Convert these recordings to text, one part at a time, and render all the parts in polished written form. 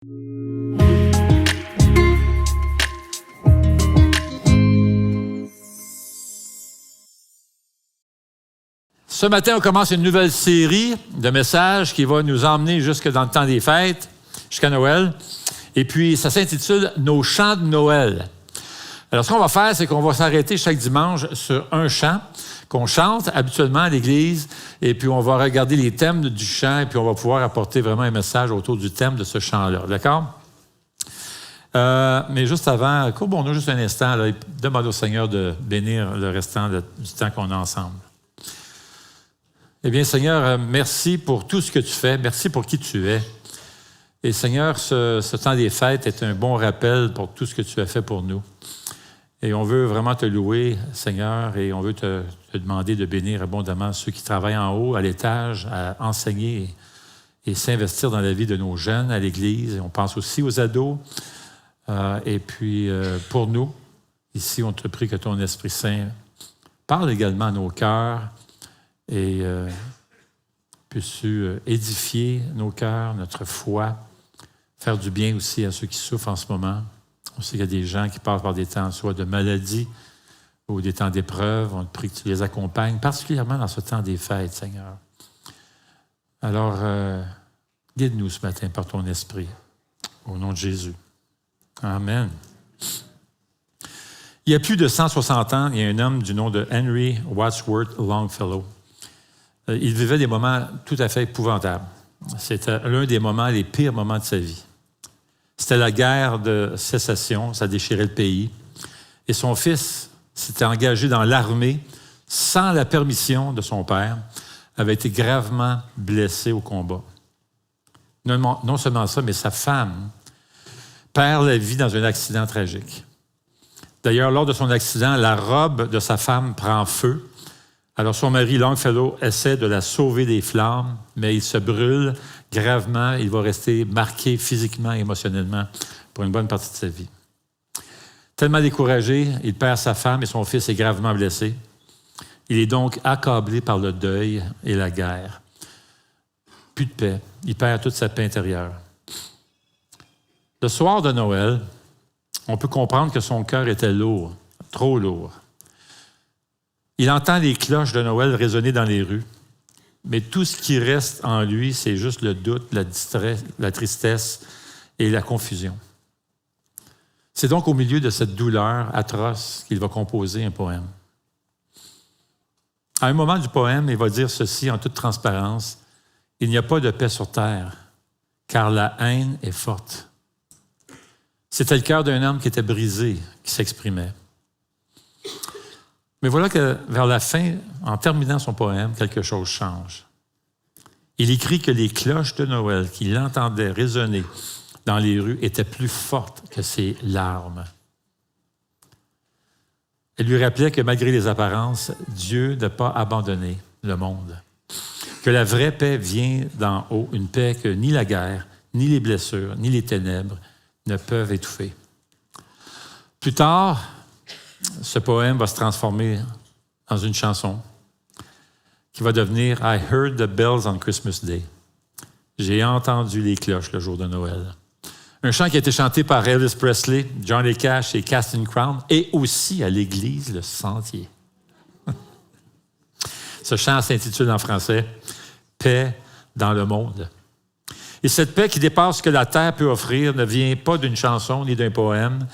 Ce matin, on commence une nouvelle série de messages qui va nous emmener jusque dans le temps des fêtes, jusqu'à Noël. Et puis, ça s'intitule « Nos chants de Noël ». Alors, ce qu'on va faire, c'est qu'on va s'arrêter chaque dimanche sur un chant qu'on chante habituellement à l'Église. Et puis, on va regarder les thèmes du chant et puis on va pouvoir apporter vraiment un message autour du thème de ce chant-là. D'accord? Mais juste avant, courbons-nous juste un instant, là, et demandons au Seigneur de bénir le restant du temps qu'on a ensemble. Eh bien, Seigneur, merci pour tout ce que tu fais. Merci pour qui tu es. Et Seigneur, ce temps des fêtes est un bon rappel pour tout ce que tu as fait pour nous. Et on veut vraiment te louer, Seigneur, et on veut te demander de bénir abondamment ceux qui travaillent en haut, à l'étage, à enseigner et s'investir dans la vie de nos jeunes à l'Église. Et on pense aussi aux ados. Et puis, pour nous, ici, on te prie que ton Esprit Saint parle également à nos cœurs et puisses-tu édifier nos cœurs, notre foi, faire du bien aussi à ceux qui souffrent en ce moment. On sait qu'il y a des gens qui passent par des temps soit de maladie ou des temps d'épreuve. On te prie que tu les accompagnes, particulièrement dans ce temps des fêtes, Seigneur. Alors, guide-nous ce matin par ton Esprit, au nom de Jésus. Amen. Il y a plus de 160 ans, il y a un homme du nom de Henry Wadsworth Longfellow. Il vivait des moments tout à fait épouvantables. C'était l'un des les pires moments de sa vie. C'était la guerre de sécession, ça déchirait le pays. Et son fils s'était engagé dans l'armée sans la permission de son père, avait été gravement blessé au combat. Non seulement ça, mais sa femme perd la vie dans un accident tragique. D'ailleurs, lors de son accident, la robe de sa femme prend feu. Alors, son mari, Longfellow, essaie de la sauver des flammes, mais il se brûle gravement. Il va rester marqué physiquement et émotionnellement pour une bonne partie de sa vie. Tellement découragé, il perd sa femme et son fils est gravement blessé. Il est donc accablé par le deuil et la guerre. Plus de paix. Il perd toute sa paix intérieure. Le soir de Noël, on peut comprendre que son cœur était lourd, trop lourd. Il entend les cloches de Noël résonner dans les rues, mais tout ce qui reste en lui, c'est juste le doute, la tristesse et la confusion. C'est donc au milieu de cette douleur atroce qu'il va composer un poème. À un moment du poème, il va dire ceci en toute transparence: « Il n'y a pas de paix sur terre, car la haine est forte. » C'était le cœur d'un homme qui était brisé, qui s'exprimait. Mais voilà que vers la fin, en terminant son poème, quelque chose change. Il écrit que les cloches de Noël qu'il entendait résonner dans les rues étaient plus fortes que ses larmes. Elle lui rappelait que malgré les apparences, Dieu n'a pas abandonné le monde. Que la vraie paix vient d'en haut, une paix que ni la guerre, ni les blessures, ni les ténèbres ne peuvent étouffer. Plus tard, ce poème va se transformer dans une chanson qui va devenir « I heard the bells on Christmas Day ». J'ai entendu les cloches le jour de Noël. Un chant qui a été chanté par Elvis Presley, Johnny Cash et Casting Crown, et aussi à l'église Le Sentier. Ce chant s'intitule en français « Paix dans le monde ». Et cette paix qui dépasse ce que la terre peut offrir ne vient pas d'une chanson ni d'un poème,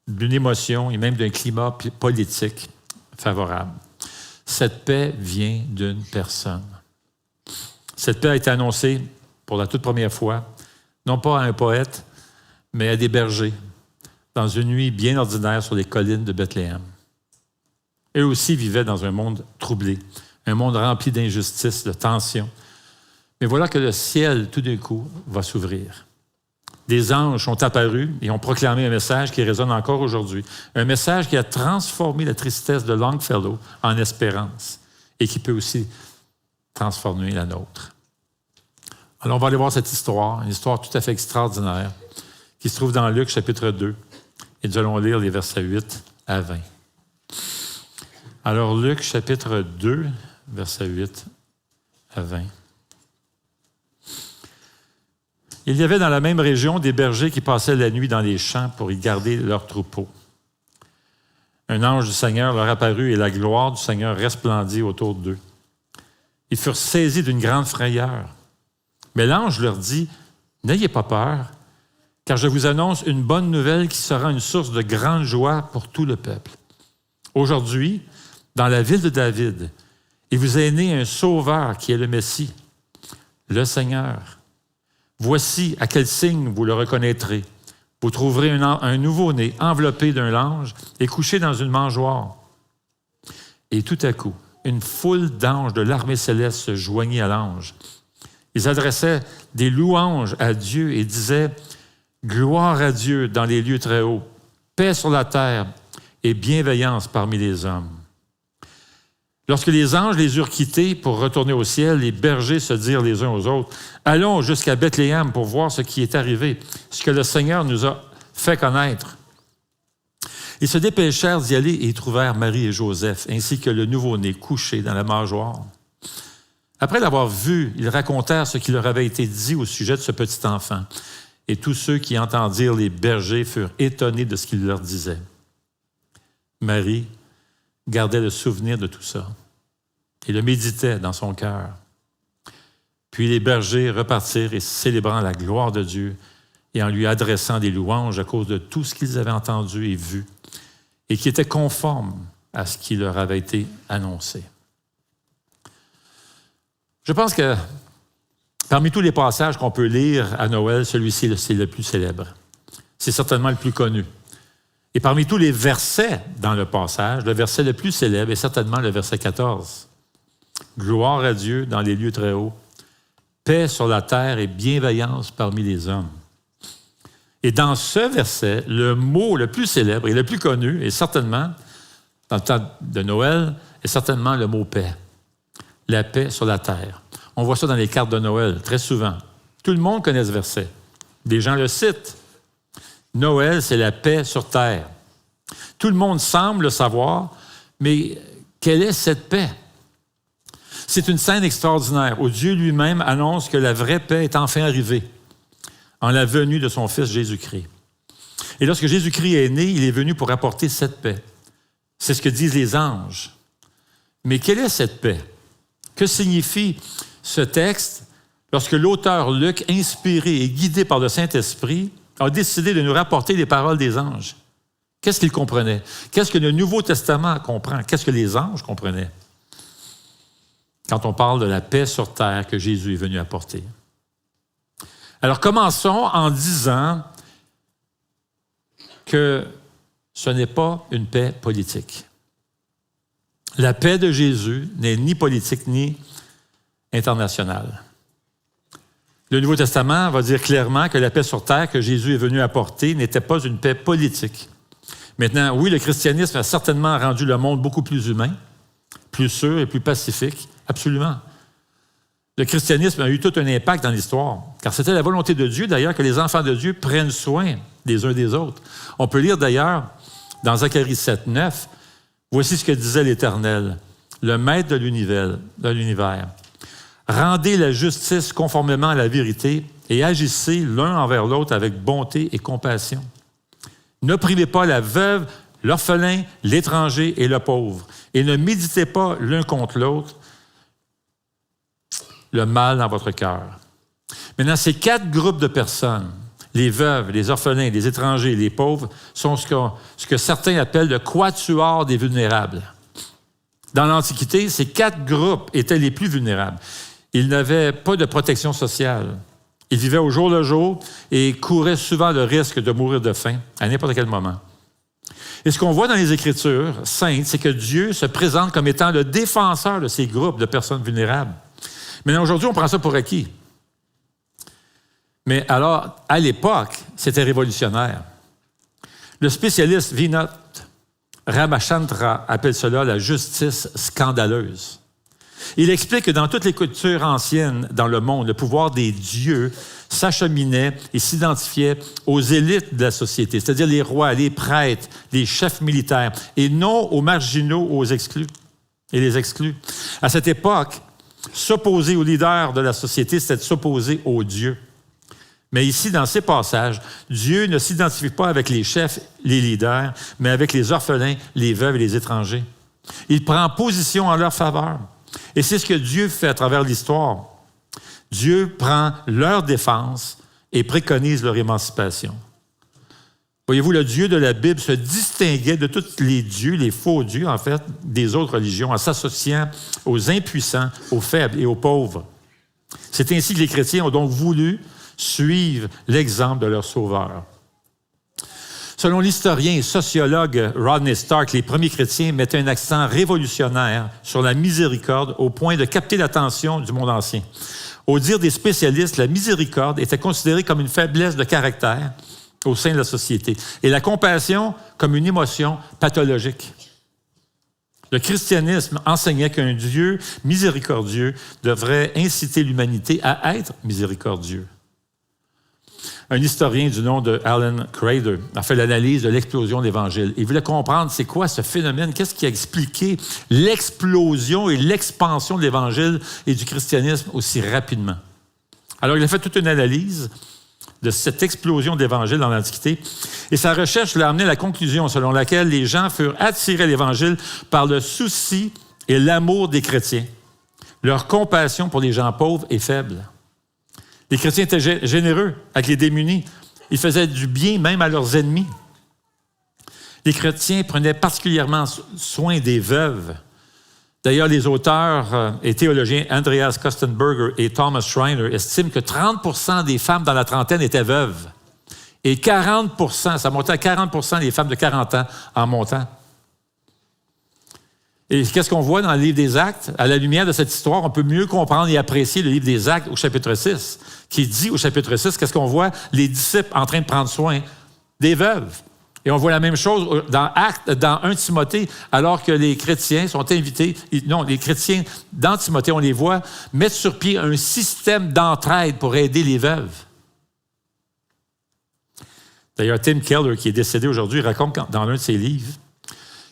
d'une émotion et même d'un climat politique favorable. Cette paix vient d'une personne. Cette paix a été annoncée pour la toute première fois, non pas à un poète, mais à des bergers, dans une nuit bien ordinaire sur les collines de Bethléem. Eux aussi vivaient dans un monde troublé, un monde rempli d'injustice, de tensions. Mais voilà que le ciel, tout d'un coup, va s'ouvrir. Des anges sont apparus et ont proclamé un message qui résonne encore aujourd'hui. Un message qui a transformé la tristesse de Longfellow en espérance et qui peut aussi transformer la nôtre. Alors, on va aller voir cette histoire, une histoire tout à fait extraordinaire qui se trouve dans Luc, chapitre 2. Et nous allons lire les versets 8 à 20. Alors, Luc, chapitre 2, versets 8 à 20. Il y avait dans la même région des bergers qui passaient la nuit dans les champs pour y garder leurs troupeaux. Un ange du Seigneur leur apparut et la gloire du Seigneur resplendit autour d'eux. Ils furent saisis d'une grande frayeur. Mais l'ange leur dit, « N'ayez pas peur, car je vous annonce une bonne nouvelle qui sera une source de grande joie pour tout le peuple. Aujourd'hui, dans la ville de David, il vous est né un sauveur qui est le Messie, le Seigneur. Voici à quel signe vous le reconnaîtrez. Vous trouverez un nouveau-né enveloppé d'un lange et couché dans une mangeoire. » Et tout à coup, une foule d'anges de l'armée céleste se joignit à l'ange. Ils adressaient des louanges à Dieu et disaient « Gloire à Dieu dans les lieux très hauts, paix sur la terre et bienveillance parmi les hommes. » Lorsque les anges les eurent quittés pour retourner au ciel, les bergers se dirent les uns aux autres, « Allons jusqu'à Bethléem pour voir ce qui est arrivé, ce que le Seigneur nous a fait connaître. » Ils se dépêchèrent d'y aller et y trouvèrent Marie et Joseph, ainsi que le nouveau-né couché dans la mangeoire. Après l'avoir vu, ils racontèrent ce qui leur avait été dit au sujet de ce petit enfant. Et tous ceux qui entendirent les bergers furent étonnés de ce qu'il leur disait. Marie gardait le souvenir de tout ça et le méditait dans son cœur. Puis les bergers repartirent et célébrant la gloire de Dieu et en lui adressant des louanges à cause de tout ce qu'ils avaient entendu et vu et qui était conforme à ce qui leur avait été annoncé. Je pense que parmi tous les passages qu'on peut lire à Noël, celui-ci c'est le plus célèbre. C'est certainement le plus connu. Et parmi tous les versets dans le passage, le verset le plus célèbre est certainement le verset 14. « Gloire à Dieu dans les lieux très hauts, paix sur la terre et bienveillance parmi les hommes. » Et dans ce verset, le mot le plus célèbre et le plus connu est certainement, dans le temps de Noël, est certainement le mot « paix ». La paix sur la terre. On voit ça dans les cartes de Noël très souvent. Tout le monde connaît ce verset. Des gens le citent. Noël, c'est la paix sur terre. Tout le monde semble le savoir, mais quelle est cette paix? C'est une scène extraordinaire où Dieu lui-même annonce que la vraie paix est enfin arrivée en la venue de son Fils Jésus-Christ. Et lorsque Jésus-Christ est né, il est venu pour apporter cette paix. C'est ce que disent les anges. Mais quelle est cette paix? Que signifie ce texte lorsque l'auteur Luc, inspiré et guidé par le Saint-Esprit, a décidé de nous rapporter les paroles des anges? Qu'est-ce qu'il comprenait? Qu'est-ce que le Nouveau Testament comprend? Qu'est-ce que les anges comprenaient? Quand on parle de la paix sur terre que Jésus est venu apporter. Alors, commençons en disant que ce n'est pas une paix politique. La paix de Jésus n'est ni politique ni internationale. Le Nouveau Testament va dire clairement que la paix sur terre que Jésus est venu apporter n'était pas une paix politique. Maintenant, oui, le christianisme a certainement rendu le monde beaucoup plus humain, plus sûr et plus pacifique, absolument. Le christianisme a eu tout un impact dans l'histoire, car c'était la volonté de Dieu, d'ailleurs, que les enfants de Dieu prennent soin des uns des autres. On peut lire, d'ailleurs, dans Zacharie 7, 9, « Voici ce que disait l'Éternel, le Maître de l'univers. Rendez la justice conformément à la vérité et agissez l'un envers l'autre avec bonté et compassion. N'opprimez pas la veuve, l'orphelin, l'étranger et le pauvre, et ne méditez pas l'un contre l'autre le mal dans votre cœur. » Maintenant, ces 4 groupes de personnes, les veuves, les orphelins, les étrangers et les pauvres, sont ce que certains appellent le quatuor des vulnérables. Dans l'Antiquité, ces 4 groupes étaient les plus vulnérables. Ils n'avaient pas de protection sociale. Ils vivaient au jour le jour et couraient souvent le risque de mourir de faim à n'importe quel moment. Et ce qu'on voit dans les Écritures saintes, c'est que Dieu se présente comme étant le défenseur de ces groupes de personnes vulnérables. Maintenant, aujourd'hui, on prend ça pour acquis. Mais alors, à l'époque, c'était révolutionnaire. Le spécialiste Vinod Ramachandra appelle cela la justice scandaleuse. Il explique que dans toutes les cultures anciennes dans le monde, le pouvoir des dieux s'acheminait et s'identifiait aux élites de la société, c'est-à-dire les rois, les prêtres, les chefs militaires, et non aux marginaux, aux exclus et les exclus. À cette époque, s'opposer aux leaders de la société, c'était de s'opposer aux dieux. Mais ici, dans ces passages, Dieu ne s'identifie pas avec les chefs, les leaders, mais avec les orphelins, les veuves et les étrangers. Il prend position en leur faveur. Et c'est ce que Dieu fait à travers l'histoire. Dieu prend leur défense et préconise leur émancipation. Voyez-vous, le Dieu de la Bible se distinguait de tous les dieux, les faux dieux, en fait, des autres religions, en s'associant aux impuissants, aux faibles et aux pauvres. C'est ainsi que les chrétiens ont donc voulu suivre l'exemple de leur Sauveur. Selon l'historien et sociologue Rodney Stark, les premiers chrétiens mettaient un accent révolutionnaire sur la miséricorde au point de capter l'attention du monde ancien. Au dire des spécialistes, la miséricorde était considérée comme une faiblesse de caractère au sein de la société et la compassion comme une émotion pathologique. Le christianisme enseignait qu'un Dieu miséricordieux devrait inciter l'humanité à être miséricordieux. Un historien du nom de Alan Crader a fait l'analyse de l'explosion de l'Évangile. Il voulait comprendre c'est quoi ce phénomène, qu'est-ce qui a expliqué l'explosion et l'expansion de l'Évangile et du christianisme aussi rapidement. Alors, il a fait toute une analyse de cette explosion de l'Évangile dans l'Antiquité. Et sa recherche l'a amené à la conclusion selon laquelle les gens furent attirés à l'Évangile par le souci et l'amour des chrétiens, leur compassion pour les gens pauvres et faibles. Les chrétiens étaient généreux avec les démunis. Ils faisaient du bien même à leurs ennemis. Les chrétiens prenaient particulièrement soin des veuves. D'ailleurs, les auteurs et théologiens Andreas Kostenberger et Thomas Schreiner estiment que 30% des femmes dans la trentaine étaient veuves. Et 40%, ça montait à 40% des femmes de 40 ans en montant. Et qu'est-ce qu'on voit dans le livre des Actes? À la lumière de cette histoire, on peut mieux comprendre et apprécier le livre des Actes au chapitre 6, qui dit au chapitre 6, qu'est-ce qu'on voit? Les disciples en train de prendre soin des veuves. Et on voit la même chose dans 1 Timothée, alors que les chrétiens sont invités, les chrétiens dans Timothée, on les voit mettre sur pied un système d'entraide pour aider les veuves. D'ailleurs, Tim Keller, qui est décédé aujourd'hui, raconte dans l'un de ses livres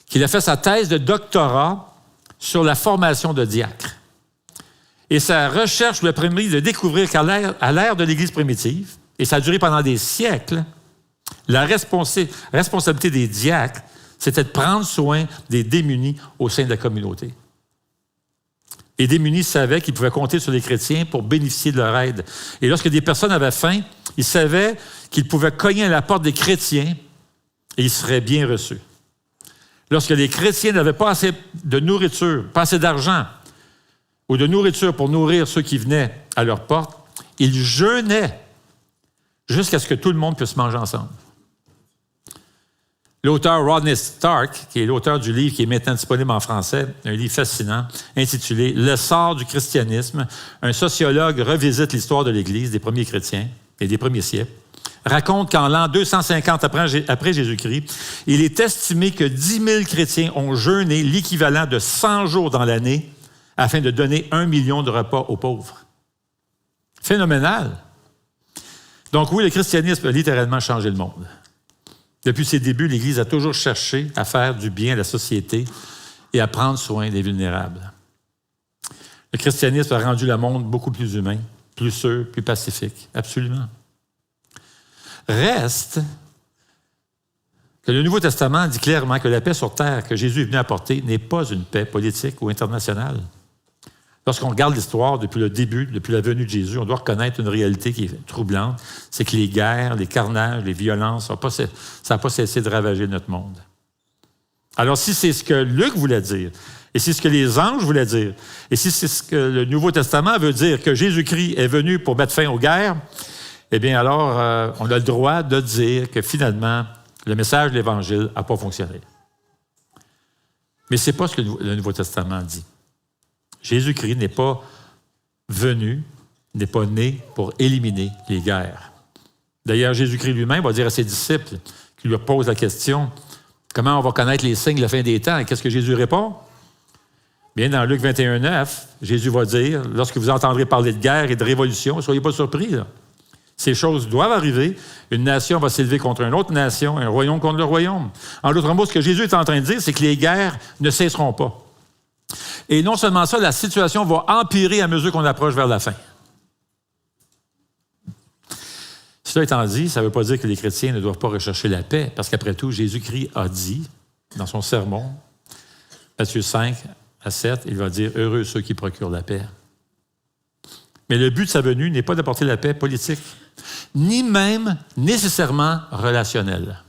qu'il a fait sa thèse de doctorat sur la formation de diacres. Et sa recherche lui a permis de découvrir qu'à l'ère de l'Église primitive, et ça a duré pendant des siècles, la responsabilité des diacres, c'était de prendre soin des démunis au sein de la communauté. Les démunis savaient qu'ils pouvaient compter sur les chrétiens pour bénéficier de leur aide. Et lorsque des personnes avaient faim, ils savaient qu'ils pouvaient cogner à la porte des chrétiens et ils seraient bien reçus. Lorsque les chrétiens n'avaient pas assez de nourriture, pas assez d'argent ou de nourriture pour nourrir ceux qui venaient à leur porte, ils jeûnaient jusqu'à ce que tout le monde puisse manger ensemble. L'auteur Rodney Stark, qui est l'auteur du livre qui est maintenant disponible en français, un livre fascinant, intitulé « L'essor du christianisme », un sociologue revisite l'histoire de l'Église des premiers chrétiens et des premiers siècles, raconte qu'en l'an 250 après Jésus-Christ, il est estimé que 10 000 chrétiens ont jeûné l'équivalent de 100 jours dans l'année afin de donner 1 million de repas aux pauvres. Phénoménal! Donc oui, le christianisme a littéralement changé le monde. Depuis ses débuts, l'Église a toujours cherché à faire du bien à la société et à prendre soin des vulnérables. Le christianisme a rendu le monde beaucoup plus humain, plus sûr, plus pacifique. Absolument. Reste que le Nouveau Testament dit clairement que la paix sur terre que Jésus est venu apporter n'est pas une paix politique ou internationale. Lorsqu'on regarde l'histoire depuis le début, depuis la venue de Jésus, on doit reconnaître une réalité qui est troublante, c'est que les guerres, les carnages, les violences, ça n'a pas cessé de ravager notre monde. Alors si c'est ce que Luc voulait dire, et c'est ce que les anges voulaient dire, et si c'est ce que le Nouveau Testament veut dire, que Jésus-Christ est venu pour mettre fin aux guerres, eh bien alors, on a le droit de dire que finalement, le message de l'Évangile n'a pas fonctionné. Mais ce n'est pas ce que le Nouveau Testament dit. Jésus-Christ n'est pas venu, n'est pas né pour éliminer les guerres. D'ailleurs, Jésus-Christ lui-même va dire à ses disciples, qui lui posent la question, comment on va connaître les signes de la fin des temps? Et qu'est-ce que Jésus répond? Bien, dans Luc 21, 9, Jésus va dire, lorsque vous entendrez parler de guerre et de révolution, ne soyez pas surpris, là. Ces choses doivent arriver. Une nation va s'élever contre une autre nation, un royaume contre le royaume. En d'autres mots, ce que Jésus est en train de dire, c'est que les guerres ne cesseront pas. Et non seulement ça, la situation va empirer à mesure qu'on approche vers la fin. Cela étant dit, ça ne veut pas dire que les chrétiens ne doivent pas rechercher la paix, parce qu'après tout, Jésus-Christ a dit, dans son sermon, Matthieu 5 à 7, il va dire « Heureux ceux qui procurent la paix ». Mais le but de sa venue n'est pas d'apporter la paix politique, ni même nécessairement relationnelle.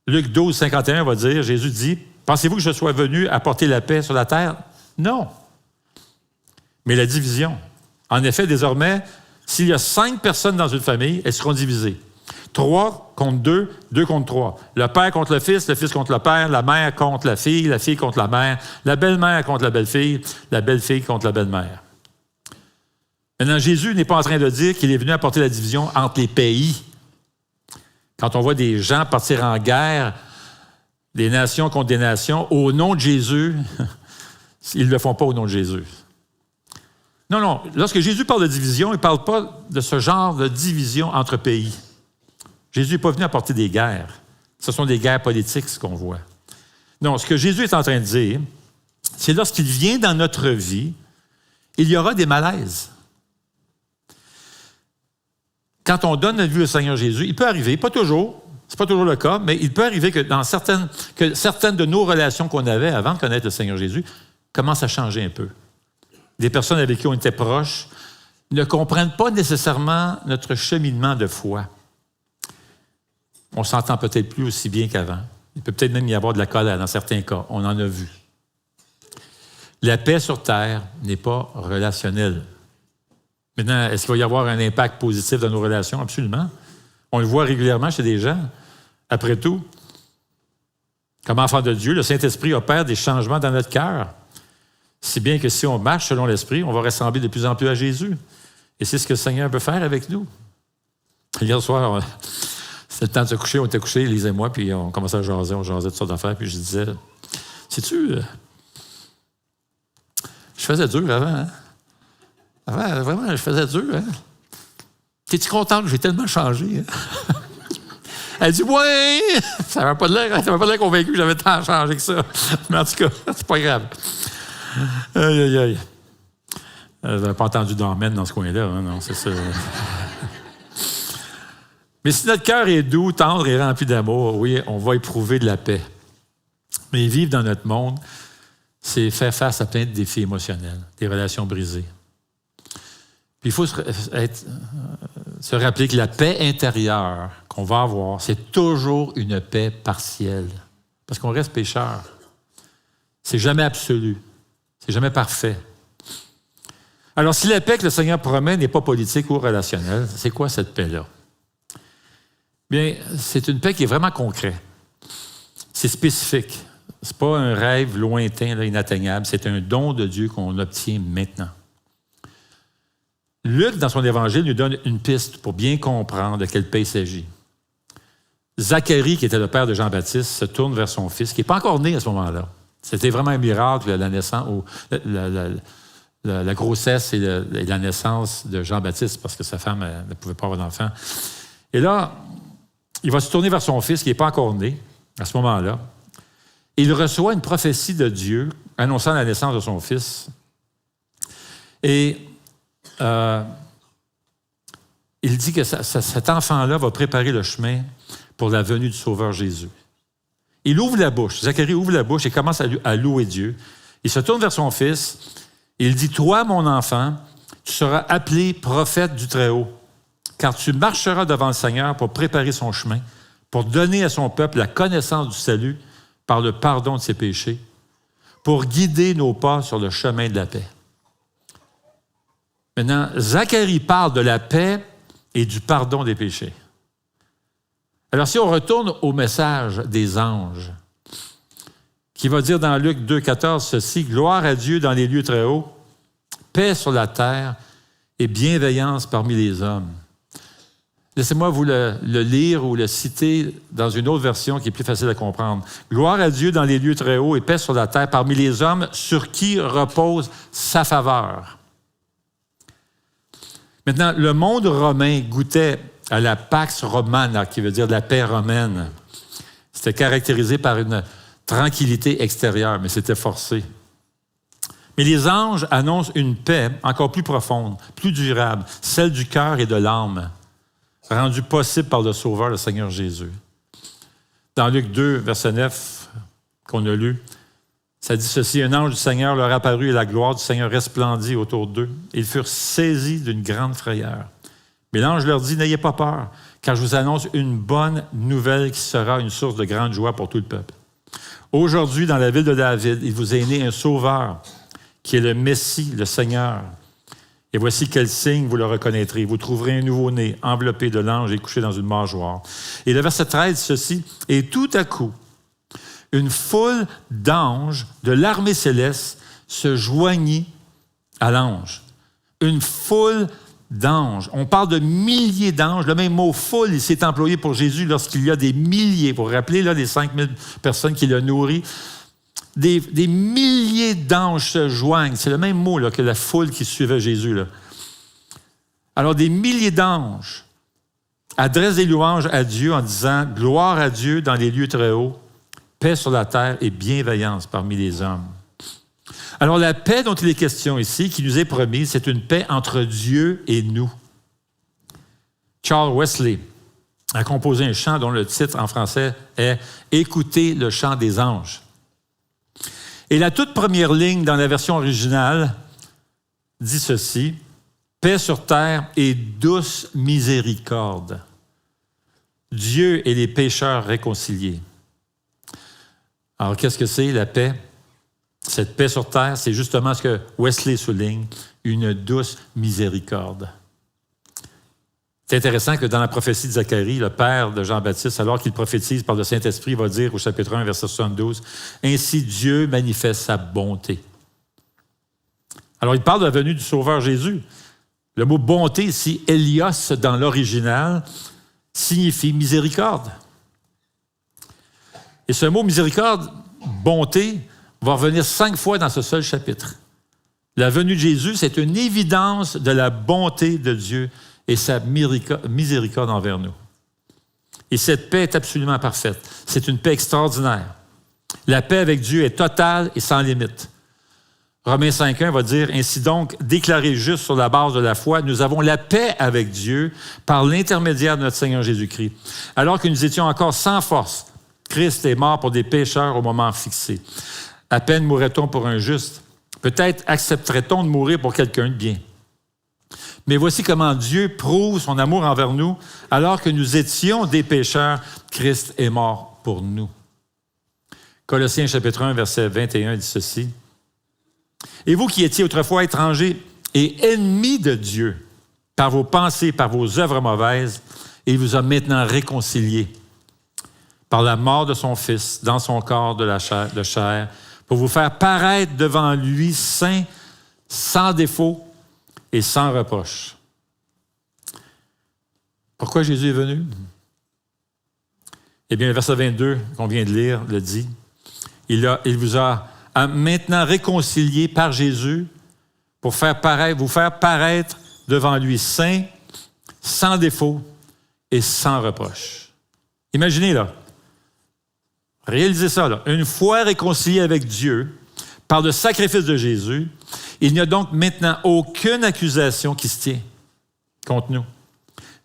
Luc 12, 51 va dire, Jésus dit, « Pensez-vous que je sois venu apporter la paix sur la terre? » Non. Mais la division. En effet, désormais, s'il y a 5 personnes dans une famille, elles seront divisées. 3 contre 2, 2 contre 3. Le père contre le fils contre le père, la mère contre la fille contre la mère, la belle-mère contre la belle-fille contre la belle-mère. Maintenant, Jésus n'est pas en train de dire qu'il est venu apporter la division entre les pays. Quand on voit des gens partir en guerre, des nations contre des nations, au nom de Jésus, ils ne le font pas au nom de Jésus. Non. Lorsque Jésus parle de division, il ne parle pas de ce genre de division entre pays. Jésus n'est pas venu apporter des guerres. Ce sont des guerres politiques, ce qu'on voit. Non, ce que Jésus est en train de dire, c'est lorsqu'il vient dans notre vie, il y aura des malaises. Quand on donne notre vie au Seigneur Jésus, il peut arriver, pas toujours, c'est pas toujours le cas, mais il peut arriver que certaines de nos relations qu'on avait avant de connaître le Seigneur Jésus commencent à changer un peu. Des personnes avec qui on était proches ne comprennent pas nécessairement notre cheminement de foi. On ne s'entend peut-être plus aussi bien qu'avant. Il peut peut-être même y avoir de la colère dans certains cas. On en a vu. La paix sur terre n'est pas relationnelle. Maintenant, est-ce qu'il va y avoir un impact positif dans nos relations? Absolument. On le voit régulièrement chez des gens. Après tout, comme enfant de Dieu, le Saint-Esprit opère des changements dans notre cœur. Si bien que si on marche selon l'Esprit, on va ressembler de plus en plus à Jésus. Et c'est ce que le Seigneur veut faire avec nous. Hier soir, c'était le temps de se coucher, on était couchés, Lise et moi, puis on commençait à jaser, on jasait toutes sortes d'affaires, puis je disais, sais-tu, je faisais dur avant, hein? Avant, vraiment, je faisais dur, hein? T'es-tu contente? J'ai tellement changé, hein? Elle dit, ouais! Ça m'a pas l'air convaincu que j'avais tant changé que ça. Mais en tout cas, c'est pas grave. Aïe. Vous n'avez pas entendu d'emmène dans ce coin-là, hein? Non, c'est ça. Mais si notre cœur est doux, tendre et rempli d'amour, oui, on va éprouver de la paix. Mais vivre dans notre monde, c'est faire face à plein de défis émotionnels, des relations brisées. Puis il faut se rappeler que la paix intérieure qu'on va avoir, c'est toujours une paix partielle. Parce qu'on reste pécheur. C'est jamais absolu. C'est jamais parfait. Alors, si la paix que le Seigneur promet n'est pas politique ou relationnelle, c'est quoi cette paix-là? Bien, c'est une paix qui est vraiment concrète. C'est spécifique. Ce n'est pas un rêve lointain, là, inatteignable. C'est un don de Dieu qu'on obtient maintenant. Luc, dans son évangile, nous donne une piste pour bien comprendre de quelle paix il s'agit. Zacharie, qui était le père de Jean-Baptiste, se tourne vers son fils, qui n'est pas encore né à ce moment-là. C'était vraiment un miracle, la naissance, la grossesse et la naissance de Jean-Baptiste, parce que sa femme ne pouvait pas avoir d'enfant. Et là, il va se tourner vers son fils, qui n'est pas encore né, à ce moment-là. Et il reçoit une prophétie de Dieu annonçant la naissance de son fils. Et il dit que cet enfant-là va préparer le chemin pour la venue du Sauveur Jésus. Il ouvre la bouche. Zacharie ouvre la bouche et commence à louer Dieu. Il se tourne vers son fils et il dit, « Toi, mon enfant, tu seras appelé prophète du Très-Haut, car tu marcheras devant le Seigneur pour préparer son chemin, pour donner à son peuple la connaissance du salut par le pardon de ses péchés, pour guider nos pas sur le chemin de la paix. » Maintenant, Zacharie parle de la paix et du pardon des péchés. Alors, si on retourne au message des anges, qui va dire dans Luc 2,14 ceci, « Gloire à Dieu dans les lieux très hauts, paix sur la terre et bienveillance parmi les hommes. » Laissez-moi vous le lire ou le citer dans une autre version qui est plus facile à comprendre. « Gloire à Dieu dans les lieux très hauts et paix sur la terre parmi les hommes sur qui repose sa faveur. » Maintenant, le monde romain goûtait à la Pax Romana, qui veut dire la paix romaine. C'était caractérisé par une tranquillité extérieure, mais c'était forcé. Mais les anges annoncent une paix encore plus profonde, plus durable, celle du cœur et de l'âme. rendu possible par le Sauveur, le Seigneur Jésus. Dans Luc 2, verset 9, qu'on a lu, ça dit ceci, « Un ange du Seigneur leur apparut et la gloire du Seigneur resplendit autour d'eux. Ils furent saisis d'une grande frayeur. Mais l'ange leur dit, « N'ayez pas peur, car je vous annonce une bonne nouvelle qui sera une source de grande joie pour tout le peuple. Aujourd'hui, dans la ville de David, il vous est né un Sauveur, qui est le Messie, le Seigneur. Et voici quel signe vous le reconnaîtrez. Vous trouverez un nouveau-né enveloppé de l'ange et couché dans une mangeoire. » Et le verset 13, ceci, « Et tout à coup, une foule d'anges de l'armée céleste se joignit à l'ange. » Une foule d'anges. On parle de milliers d'anges. Le même mot « foule », il s'est employé pour Jésus lorsqu'il y a des milliers. Vous vous rappelez, là, les 5000 personnes qu'il a nourries. Des milliers d'anges se joignent. C'est le même mot là, que la foule qui suivait Jésus. Là. Alors, des milliers d'anges adressent des louanges à Dieu en disant « Gloire à Dieu dans les lieux très hauts, paix sur la terre et bienveillance parmi les hommes. » Alors, la paix dont il est question ici, qui nous est promise, c'est une paix entre Dieu et nous. Charles Wesley a composé un chant dont le titre en français est « Écoutez le chant des anges ». Et la toute première ligne dans la version originale dit ceci, « Paix sur terre et douce miséricorde. Dieu et les pécheurs réconciliés. » Alors, qu'est-ce que c'est la paix? Cette paix sur terre, c'est justement ce que Wesley souligne, une douce miséricorde. C'est intéressant que dans la prophétie de Zacharie, le père de Jean-Baptiste, alors qu'il prophétise par le Saint-Esprit, va dire au chapitre 1, verset 72, « Ainsi Dieu manifeste sa bonté. » Alors, il parle de la venue du Sauveur Jésus. Le mot « bonté » ici, « Elios » dans l'original, signifie miséricorde. Et ce mot « miséricorde », « bonté », va revenir 5 fois dans ce seul chapitre. La venue de Jésus, c'est une évidence de la bonté de Dieu et sa miséricorde envers nous. Et cette paix est absolument parfaite. C'est une paix extraordinaire. La paix avec Dieu est totale et sans limite. Romains 5.1 va dire, « Ainsi donc, déclarés justes sur la base de la foi, nous avons la paix avec Dieu par l'intermédiaire de notre Seigneur Jésus-Christ. Alors que nous étions encore sans force, Christ est mort pour des pécheurs au moment fixé. À peine mourrait-on pour un juste. Peut-être accepterait-on de mourir pour quelqu'un de bien. Mais voici comment Dieu prouve son amour envers nous. Alors que nous étions des pécheurs, Christ est mort pour nous. » Colossiens chapitre 1, verset 21 dit ceci. « Et vous qui étiez autrefois étrangers et ennemis de Dieu, par vos pensées, par vos œuvres mauvaises, il vous a maintenant réconciliés par la mort de son Fils dans son corps de chair, pour vous faire paraître devant lui saint, sans défaut et sans reproche. » Pourquoi Jésus est venu? Eh bien, le verset 22 qu'on vient de lire le dit. Il vous a maintenant réconcilié par Jésus pour vous faire paraître devant lui saint, sans défaut et sans reproche. Imaginez là. Réalisez ça, là. Une fois réconcilié avec Dieu, par le sacrifice de Jésus, il n'y a donc maintenant aucune accusation qui se tient contre nous.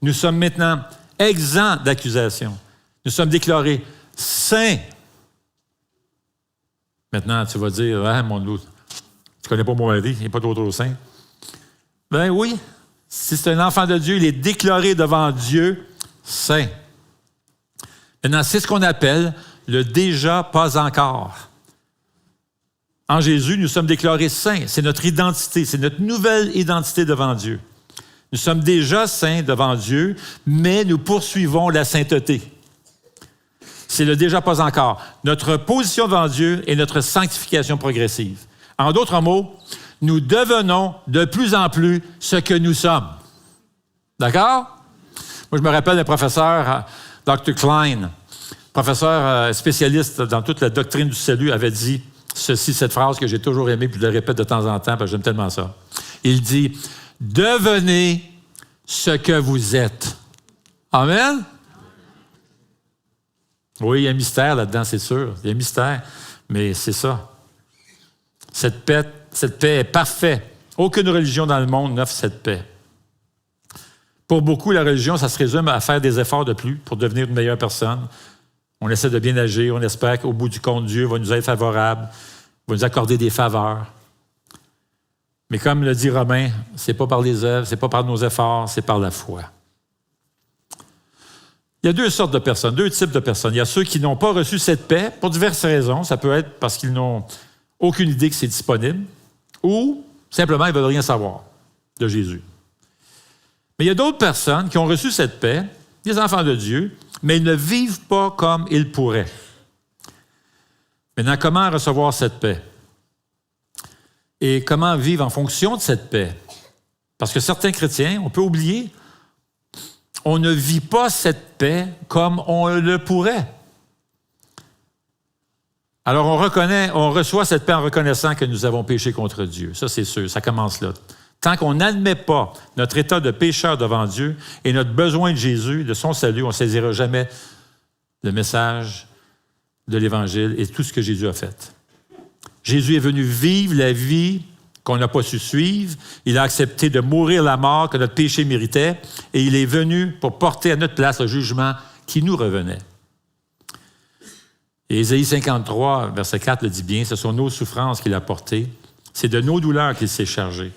Nous sommes maintenant exempts d'accusation. Nous sommes déclarés saints. Maintenant, tu vas dire, « Ah, mon loup, tu connais pas mon mari, il n'est pas trop saint. » Ben oui, si c'est un enfant de Dieu, il est déclaré devant Dieu saint. Maintenant, c'est ce qu'on appelle le déjà pas encore. En Jésus, nous sommes déclarés saints. C'est notre identité, c'est notre nouvelle identité devant Dieu. Nous sommes déjà saints devant Dieu, mais nous poursuivons la sainteté. C'est le déjà pas encore. Notre position devant Dieu est notre sanctification progressive. En d'autres mots, nous devenons de plus en plus ce que nous sommes. D'accord? Moi, je me rappelle d'un professeur, Dr. Klein, professeur spécialiste dans toute la doctrine du salut, avait dit cette phrase que j'ai toujours aimée, puis je le répète de temps en temps, parce que j'aime tellement ça. Il dit, « Devenez ce que vous êtes. » Amen? Oui, il y a un mystère là-dedans, c'est sûr. Il y a un mystère, mais c'est ça. Cette paix est parfaite. Aucune religion dans le monde n'offre cette paix. Pour beaucoup, la religion, ça se résume à faire des efforts de plus pour devenir une meilleure personne. On essaie de bien agir, on espère qu'au bout du compte, Dieu va nous être favorable, va nous accorder des faveurs. Mais comme le dit Romain, ce n'est pas par les œuvres, ce n'est pas par nos efforts, c'est par la foi. Il y a deux sortes de personnes, deux types de personnes. Il y a ceux qui n'ont pas reçu cette paix pour diverses raisons. Ça peut être parce qu'ils n'ont aucune idée que c'est disponible ou simplement ils ne veulent rien savoir de Jésus. Mais il y a d'autres personnes qui ont reçu cette paix, des enfants de Dieu, mais ils ne vivent pas comme ils pourraient. Maintenant, comment recevoir cette paix? Et comment vivre en fonction de cette paix? Parce que certains chrétiens, on peut oublier, on ne vit pas cette paix comme on le pourrait. Alors on reçoit cette paix en reconnaissant que nous avons péché contre Dieu. Ça, c'est sûr, ça commence là. Tant qu'on n'admet pas notre état de pécheur devant Dieu et notre besoin de Jésus, de son salut, on ne saisira jamais le message de l'Évangile et tout ce que Jésus a fait. Jésus est venu vivre la vie qu'on n'a pas su suivre. Il a accepté de mourir la mort que notre péché méritait et il est venu pour porter à notre place le jugement qui nous revenait. Et Ésaïe 53, verset 4 le dit bien, ce sont nos souffrances qu'il a portées, c'est de nos douleurs qu'il s'est chargé.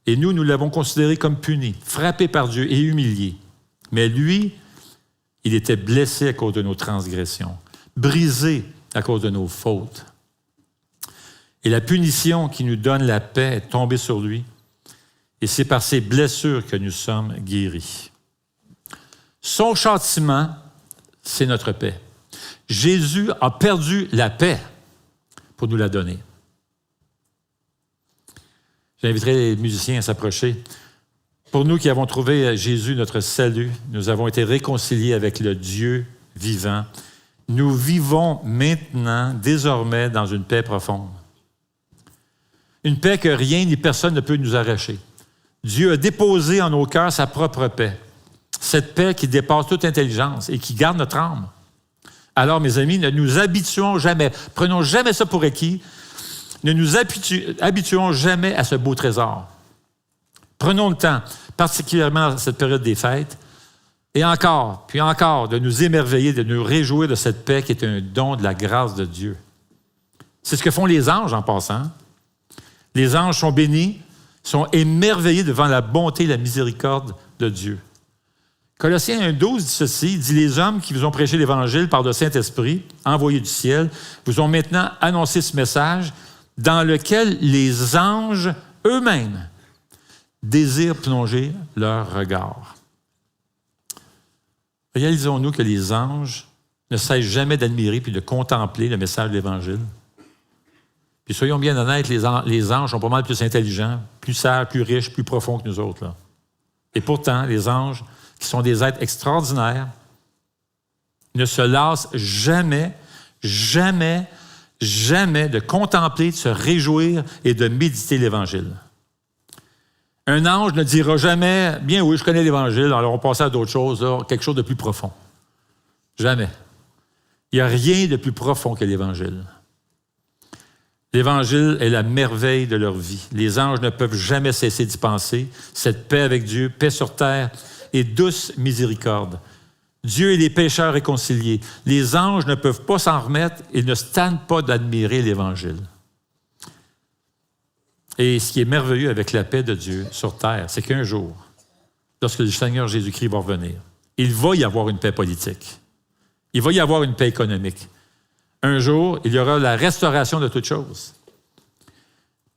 Et nous l'avons considéré comme puni, frappé par Dieu et humilié. Mais lui, il était blessé à cause de nos transgressions, brisé à cause de nos fautes. Et la punition qui nous donne la paix est tombée sur lui. Et c'est par ses blessures que nous sommes guéris. Son châtiment, c'est notre paix. Jésus a perdu la paix pour nous la donner. J'inviterai les musiciens à s'approcher. Pour nous qui avons trouvé Jésus notre salut, nous avons été réconciliés avec le Dieu vivant. Nous vivons maintenant, désormais, dans une paix profonde. Une paix que rien ni personne ne peut nous arracher. Dieu a déposé en nos cœurs sa propre paix. Cette paix qui dépasse toute intelligence et qui garde notre âme. Alors, mes amis, ne nous habituons jamais, prenons jamais ça pour acquis, ne nous habituons jamais à ce beau trésor. Prenons le temps, particulièrement à cette période des fêtes, et encore, puis encore, de nous émerveiller, de nous réjouir de cette paix qui est un don de la grâce de Dieu. C'est ce que font les anges en passant. Les anges sont bénis, sont émerveillés devant la bonté et la miséricorde de Dieu. Colossiens 1,12 dit ceci, il dit « Les hommes qui vous ont prêché l'Évangile par le Saint-Esprit, envoyé du ciel, vous ont maintenant annoncé ce message dans lequel les anges eux-mêmes désirent plonger leur regard. » Réalisons-nous que les anges ne cessent jamais d'admirer puis de contempler le message de l'Évangile. Puis soyons bien honnêtes, les anges sont pas mal plus intelligents, plus sages, plus riches, plus profonds que nous autres, là. Et pourtant, les anges, qui sont des êtres extraordinaires, ne se lassent jamais, jamais, jamais de contempler, de se réjouir et de méditer l'Évangile. Un ange ne dira jamais « Bien oui, je connais l'Évangile, alors on passe à d'autres choses, là, quelque chose de plus profond. » Jamais. Il n'y a rien de plus profond que l'Évangile. L'Évangile est la merveille de leur vie. Les anges ne peuvent jamais cesser d'y penser. Cette paix avec Dieu, paix sur terre et douce miséricorde. Dieu et les pécheurs réconciliés. Les anges ne peuvent pas s'en remettre et ne se tannent pas d'admirer l'Évangile. Et ce qui est merveilleux avec la paix de Dieu sur terre, c'est qu'un jour, lorsque le Seigneur Jésus-Christ va revenir, il va y avoir une paix politique. Il va y avoir une paix économique. Un jour, il y aura la restauration de toutes choses.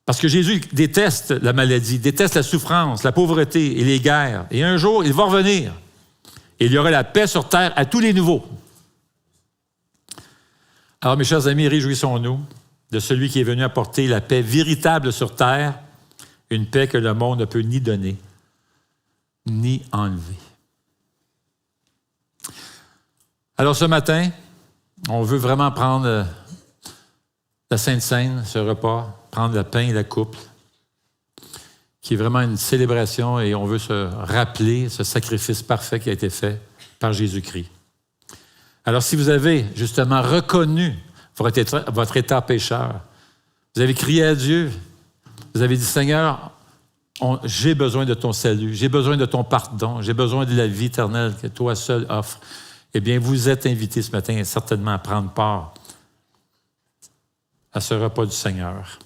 Parce que Jésus déteste la maladie, déteste la souffrance, la pauvreté et les guerres. Et un jour, il va revenir. Et il y aura la paix sur terre à tous les niveaux. Alors, mes chers amis, réjouissons-nous de celui qui est venu apporter la paix véritable sur terre, une paix que le monde ne peut ni donner, ni enlever. Alors, ce matin, on veut vraiment prendre la Sainte Seine, ce repas, prendre le pain et la coupe, qui est vraiment une célébration et on veut se rappeler ce sacrifice parfait qui a été fait par Jésus-Christ. Alors, si vous avez justement reconnu votre état pécheur, vous avez crié à Dieu, vous avez dit « Seigneur, J'ai besoin de ton salut, j'ai besoin de ton pardon, j'ai besoin de la vie éternelle que toi seul offres. Eh bien, vous êtes invités ce matin certainement à prendre part à ce repas du Seigneur.